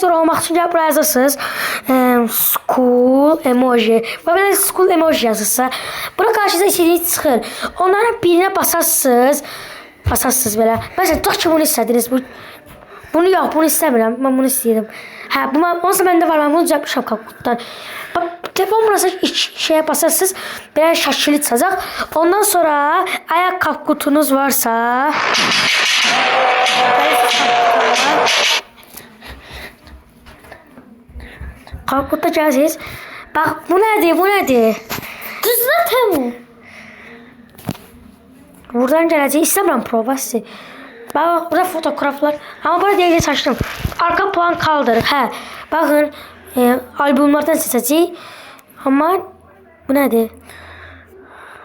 translator olmaq üçün gəlib buraya yazırsınız. School emoji. Və belə school emoji yazırsa, bura qarşınıza istədiyiniz çıxır. Onların birinə basarsınız. Basarsınız belə. Məsələn, tutaq ki, bunu istədiniz. Bunu yox, bunu istəmirəm. Mən bunu istəyirəm. Hə, bu onsa məndə var. Mən bunu düzəltmişəm Kapkutdan. Telefon burası şeyə basarsınız. Belə şəkili çıxacaq. Ondan sonra əgər Kapkutunuz varsa, Kapkutda gəlsiniz. Bax, bu nədir? Bu nədir? Düzəltəm. Buradan gələcək. İstəmirəm provası. Bax, burada fotoğraflar. Amma burada deyəcək saçdım. Arka plan kaldır. Hə, baxın, albümlərdən seçəcək. Amma bu nədir?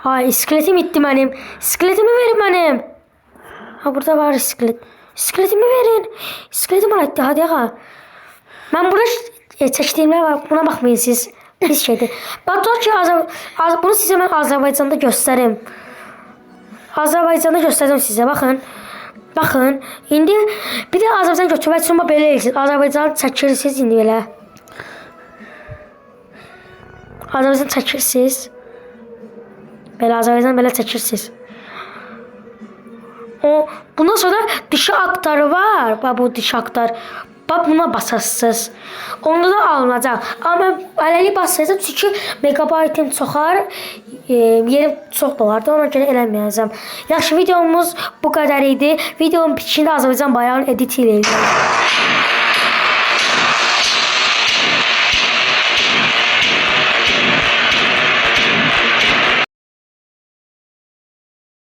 Ay, iskeletim itdi mənim. İskeletimi verin mənim. Ha, burada var iskelet. İskeletimi verin. İskeletim var etdi. Hadi ağa. Mən burada çəkdiyimlər var. Buna baxmayın siz. Pis şeydir. Bax, ki, bunu sizə mən Azərbaycanda göstərim. Azərbaycanda göstərdim sizə. Baxın. Baxın. İndi bir də Azərbaycan götürmək üçün belə eləyirsiniz. Azərbaycan çəkirsiniz indi belə. Azərbaycan çəkirsiniz. Belə Azərbaycan belə çəkirsiniz. Bundan sonra dişi aktarı var. Bax, bu dişi aktar. Bax, buna basarsınız. Onda da alınacaq. Amma hələlik basacağım çünki megabaytım çoxar. Yerim çox dolardı. Ona görə eləməyəcəm. Yaxşı, videomuz bu qədər idi. Videonun bitişində Azərbaycan bayrağını edit eləyəcəm.